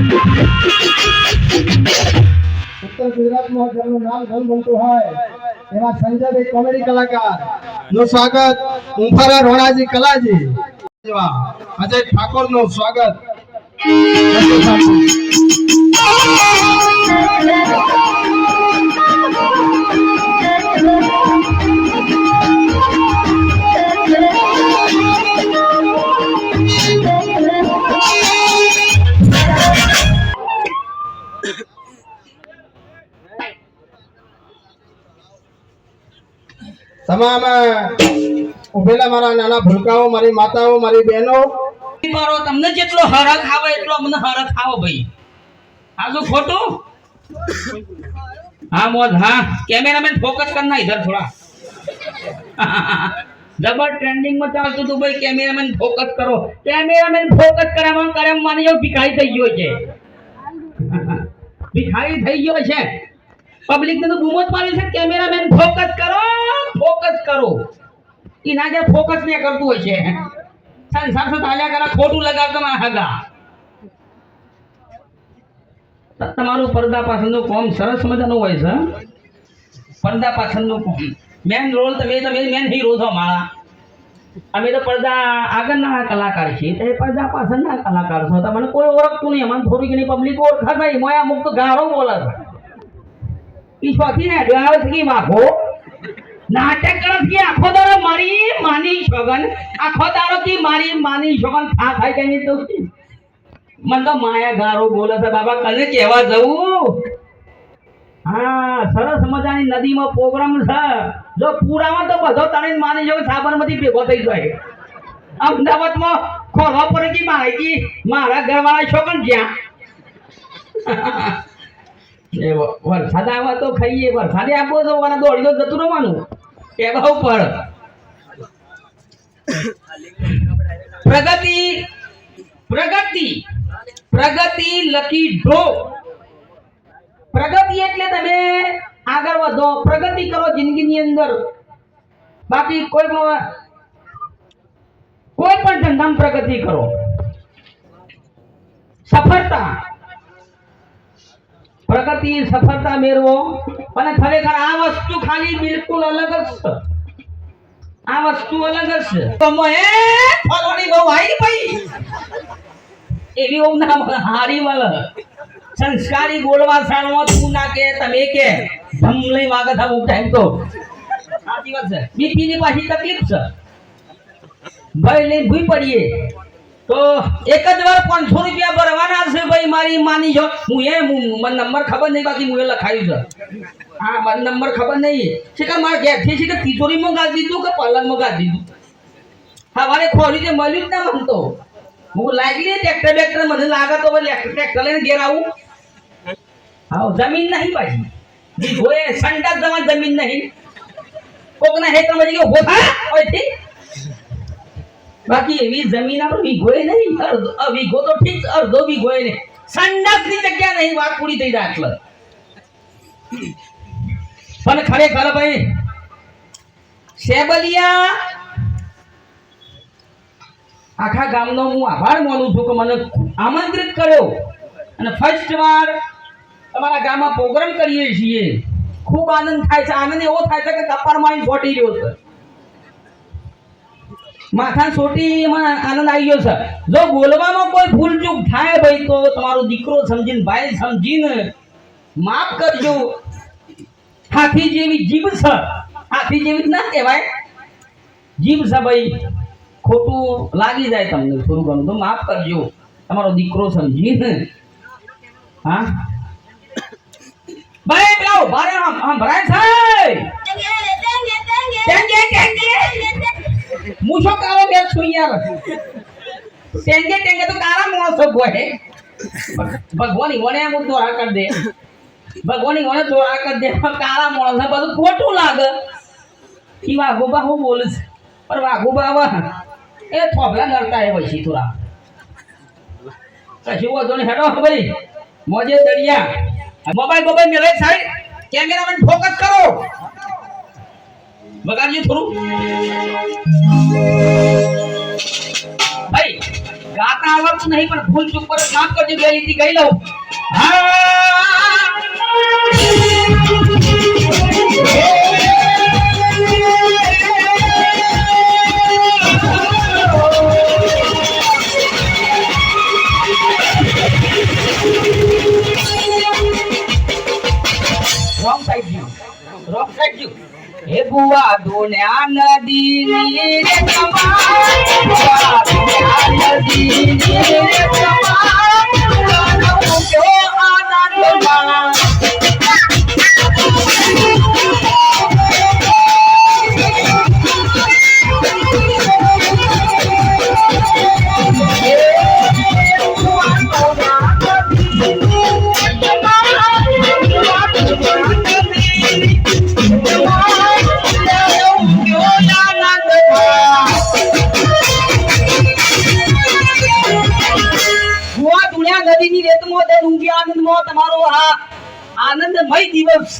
ઉત્તર ગુજરાતમાં જેમનું નામ બનતું હોય એવા સંજયભાઈ કોમેડી કલાકાર નું સ્વાગત ઉંફારા રોણાજી કલાજી એવા અજય ઠાકોર નું સ્વાગત. તમામ ઉભેલા મારા નાના ભૂલકાઓ, મારી માતાઓ, મારી બહેનો, મારો તમને જેટલો હરખ આવે એટલો અમને હરખ આવો ભાઈ. આ જો ખોટું હા મોજ હા કેમેરામેન ફોકસ કરના ઇધર થોડા ડબલ ટ્રેન્ડિંગ માં ચાલતું હતું ભાઈ. કેમેરામેન ફોકસ કરો, કેમેરામેન ફોકસ કરામાં કરે માની જો ભિખારી થઈ ગયો છે. ભિખારી થઈ ગયો છે. પબ્લિક ને તો બૂમો જ પાડી છે કેમેરામેન ફોકસ કરો, ફોકસ કરો. ઈ ના જે ફોકસ ને કરતું હોય છે સંસાર સાથે આલ્યા કરા ખોટું લગાવતો ના હગા. તમારું પડદા પાછળનું કામ સરસ મજાનું હોય છે. પડદા પાછળનું કામ મેન રોલ તમે મેન હીરો છો મારા. અમે તો પડદા આગળના કલાકાર છીએ, તે પડદા પાછળના કલાકાર છો. તમને કોઈ ઓળખતું નહીં. અમારે થોડી ઘણી પબ્લિક ઓળખા નહીં. મોયા મુક્ત ગારો બોલે છે. ઈ સ્વાથી ને આવે છે કે વાઘો નાટક કરસ કે આખો દારો મારી માની છગન, આખો દારો કી મારી માની છગન થાય કે નહીં તો મન તો માયા ગારો બોલે છે બાબા. કને કેવા જવું? હા સરસ મજાની નદીમાં પ્રોગ્રામ છે. જો પૂરામાં તો બધો તણે માની જો સાબરમતી ભેગો થઈ જાય. અમદાવાદમાં ખોલવા પડે કે માહિતી મારા ઘરવાળા છોકન જ્યાં વરસાદ આવે તો ખાઈએ. વરસાદે આપવો તો દોડી તો જતું રહેવાનું કેવા ઉપર. પ્રગતિ પ્રગતિ પ્રગતિ લકી ડ્રો. પ્રગતિ એટલે તમે આગળ વધો, પ્રગતિ કરો જિંદગીની અંદર. બાકી કોઈ પણ ધંધામાં પ્રગતિ કરો. સફળતા પ્રગતિ સફળતા મેળવો. અને ખરેખર આ વસ્તુ ખાલી બિલકુલ અલગ જ છે. આ વસ્તુ અલગ જ છે. તો એ ફલોની બહુ આવી ભાઈ એવી બહુ ના મળે, હારી મળે. સંસ્કારી બોલવા સાણમાં તું ના કે તમે કે ધમલી વાગે થા ઉઠ ટાઈમ તો સાચી વાત છે. બીપીની પાછી તકલીફ છે ભાઈ. લઈને ભૂઈ પડીએ તો એક જ વાર 500 રૂપિયા ભરવાના છે ભાઈ. મારી માની છો હું મને નંબર ખબર નહીં, બાકી હું લખાયું છે. હા મને નંબર ખબર નહીં છે કે મારા ઘેરથી છે કે તિજોરીમાં ગાળ દીધું કે પલંગમાં ગાળ દીધું. હા મારે ખોરી જે મળ્યું જ ના મનતો. હું લાગલી ટ્રેક્ટર બેક્ટર મને લાગે તો ટ્રેક્ટર લઈને ઘેર આવું. હા જમીન નહીં પાછી વિઘોએ સંડાસ જવા જમીન નહીં. કોકના હેતરમાં જઈ ઉભો થા ઓયથી. બાકી એવી જમીન આપણે વિઘોએ નહીં. વિઘો તો ઠીક, અડધો વિઘોએ નહીં. સંડાસની જગ્યા નહીં. વાત પૂરી થઈ જાય એટલે. પણ ખરેખર ભાઈ સેબલિયા આખા ગામનો હું આભાર માનું છું કે મને આમંત્રિત કર્યો અને ફર્સ્ટ વાર તમારા ગામમાં પ્રોગ્રામ કરીએ છીએ. ખૂબ આનંદ થાય છે. આનંદ એવો થાય છે કે કપાળમાં ફોટી રહ્યો છે. માથા સોટીમાં આનંદ આવી ગયો છે. જો બોલવામાં કોઈ ભૂલ ચૂક થાય ભાઈ તો તમારો દીકરો સમજીને ભાઈ સમજીને માફ કરજો. હાથી જેવી જીભ છે. હાથી જેવી ના કહેવાય, જીભ છે ભાઈ. ખોટું લાગી જાય તમને થોડું ઘણું તો માફ કરજો તમારો દીકરો સમજીને. હા ભાઈ પેલા ભારે ભરાય છે. મૂછો કાળો બે છું યાર. ટેંગે તો કાળા માણસો ગોહે. ભગવાન વણે એમ દોરા કરી દે. ભગવાન વણે દોરા કરી દે. કાળા માણસ બધું ખોટું લાગે. ઈ વાઘોબા હું બોલે છે પણ વાઘોબા એ થોભલા નડતા એ પછી થોડા કશું વધુ નહીં. હેડો ભાઈ મોજે દરિયા. મોબાઈલ મેળવે સાઈડ. કેમેરામેન ફોકસ કરો. બગાડજો થોડું ભાઈ. ગાતા આવડતું નહીં પણ ભૂલ ચૂક પર માફ કરજો બે લીટી ગઈ લઉં રોંગ સાઈડ જો હે બુઆ દુનિયા નદીની રે તમારી બુઆ દુનિયા નદીની રે તમારી ગાનો ક્યો આનંદમાં નદીની રેતમાં તે ઊંઘી આનંદમાં તમારો આ આનંદમય દિવસ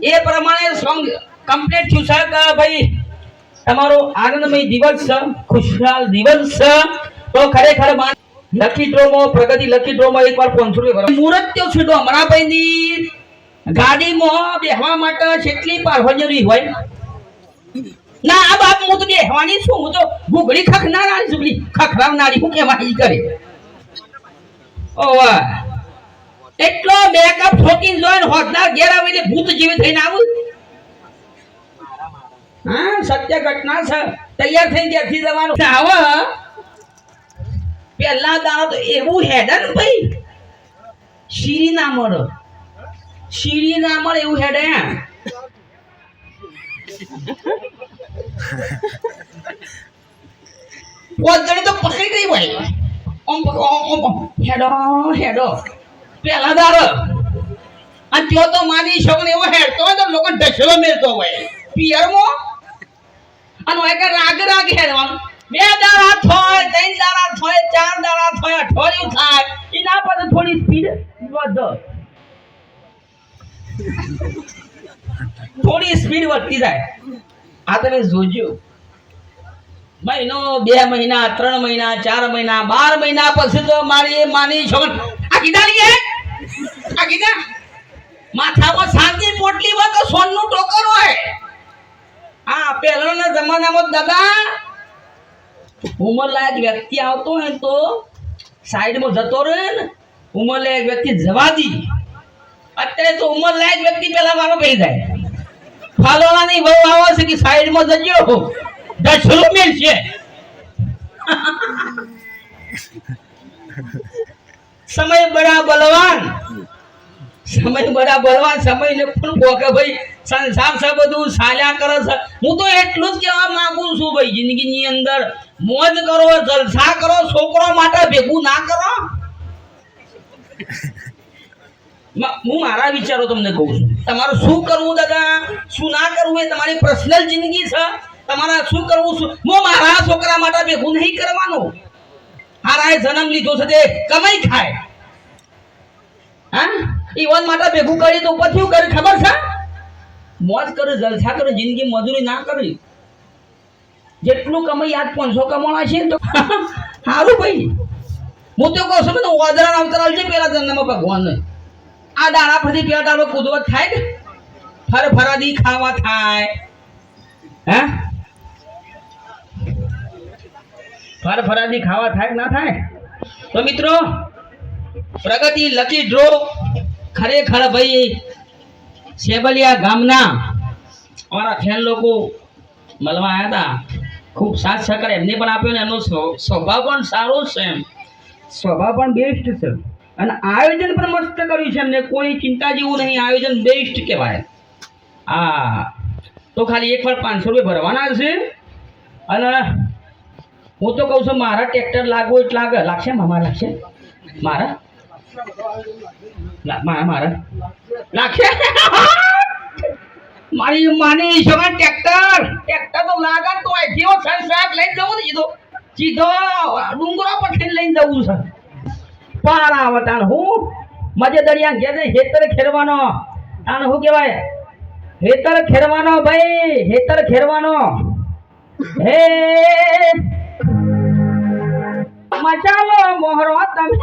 છે એ પ્રમાણે સોંગ કમ્પ્લીટ થયું છે કે ભાઈ તમારો આનંદમય દિવસ છે ખુશહાલ દિવસ છે તો ખરેખર લકી ડ્રોમાં પ્રગતિ લકી ડ્રોમાં એકવાર 500 રૂપિયા મુહૂર્ત તો છૂટો અમરાભાઈની ગાડીમાં બેહવા માટે કેટલી પારહોજરી હોય ના આ બાપ હું તો બેહવાની છું હું તો ગુગળી ખખનારી જુગલી ખખરાવનારી હું કેવાય કરે ઓ વાહ એટલો મેકઅપ ઠોકીને જોઈને હોદનાર ઘેર આવીને ભૂત જેવી થઈને આવું હા સત્ય ઘટના છે તૈયાર થઈને ત્યાંથી જવાનું આવો પહેલા દાડો તો એવું હેડે ને ભાઈ શીરી ના મળે એવું હેડે પોતગણી તો પકડી ગઈ હોય હેડો પેલા દાડો અને ત્યો તો માની છોકરી એવો હેડતો હોય તો લોકો ઢસલો મેળતો હોય પિયરમાં અને હોય કે રાગ હેડવાનું 2 દાડા થોય 3 દાડા થોય 4 દાડા થોય અઠવાડિયું થાય એના પર થોડી સ્પીડ વધતી જાય આ તમે જોજો મહિનો 2 મહિના 3 મહિના 4 મહિના 12 મહિના પછી તો મારી માની છોકરી આ કીધા માથામાં શાંતિ પોટલી હોય તો સોનનું ટોકર હોય આ પહેલાના જમાનામાં દાદા ઉંમરલાયક વ્યક્તિ આવતો હોય તો સાઈડમાં જતો રહે ને ઉંમરલાયક વ્યક્તિ જવા દી અત્યારે તો ઉંમરલાયક વ્યક્તિ પેલા મારો પડી જાય ફાલોવાની બહુ આવે છે કે સાઈડમાં જજો દસરો મેલ છે સમય બડા બલવાન સમય ને પણ બોકે ભાઈ સંસાર છે બધું સાલ્યા કરે છે હું તો એટલું જ કહેવા માંગુ છું ભાઈ જિંદગીની અંદર મોજ કરો જલસા કરો છોકરો માટે ભેગું ના કરો હું મારા વિચારો તમને કહું છું તમારે શું કરવું દાદા શું ના કરવું એ તમારી પર્સનલ જિંદગી છે તમારે શું કરવું હું મારા છોકરા માટે ભેગું નહીં કરવાનું હારાએ જન્મ લીધો છે તે કમાઈ ખાય હા ઈવન માટે ભેગું કરી તો પછી શું કરે ખબર છે મોજ કરે જલસા કરે જિંદગી મજૂરી ના કરી જેટલું કમાઈ આજ 500 કમાણા છે તો સારું ભાઈ હું તો કહું છું કે ઓદરા અવતરાલ છે પેલા જન્મમાં ભગવાન આ દાણા પરથી પેટાલો કૂદવત થાય કે ફરફરાદી ખાવા થાય હે ફરફરાદી ખાવા થાય કે ના થાય તો મિત્રો પ્રગતિ લકી ડ્રો ખરેખર ભાઈ સેબલિયા ગામના અમારા ફેન લોકો મળવા આવ્યા હતા ખૂબ સાથ સહકાર એમને પણ આપ્યો ને એમનો સ્વભાવ પણ સારો છે એમ સ્વભાવ પણ બેસ્ટ છે અને આયોજન પણ મસ્ત કર્યું છે એમને કોઈ ચિંતા જેવું નહીં આયોજન બેસ્ટ કહેવાય હા તો ખાલી એકવાર 500 રૂપિયા ભરવાના છે અને હું તો કહું છું મારા ટ્રેક્ટર લાગવું એટલે લાગશે મારા લાગશે મારા લાગશે મારી માની છોકરા ટ્રેક્ટર તો લાગે તો જેવો શાક લઈને જવું ને સીધો ડુંગરો પર લઈને જવું છે પાર આવતાન હું મજે દરિયા ઘેર હેતર ખેરવાનો આને શું કહેવાય હેતર ખેરવાનો ભાઈ હેતર ખેરવાનો હે મચાલો મોહરો તમે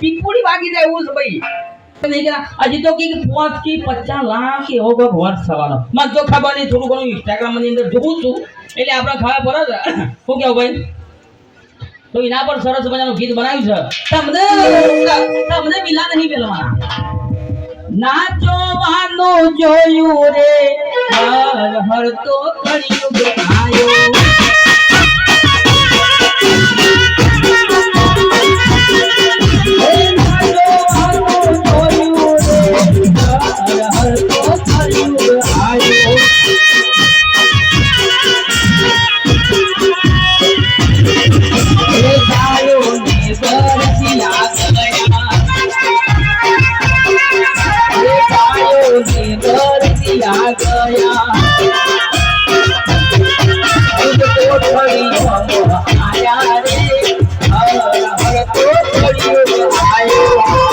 પીપુડી વાગી જાય એવું છે ભાઈ હજી તો કે 5 થી 50 લાખ એવો કોઈ વર્ષ થવાનો મને તો ખબર નહીં થોડું ઘણું ઇન્સ્ટાગ્રામ ની અંદર જોઉં છું એટલે આપણે ખબર પડે છે શું કેવું ભાઈ તો એના પર સરસ મજાનું ગીત બનાવ્યું છે તમને મિલા નહીં પેલવાના નાચવાનું જોયું રે હર હર તો કળિયુગ આયો आया रे हर हर तो कळियुग आयो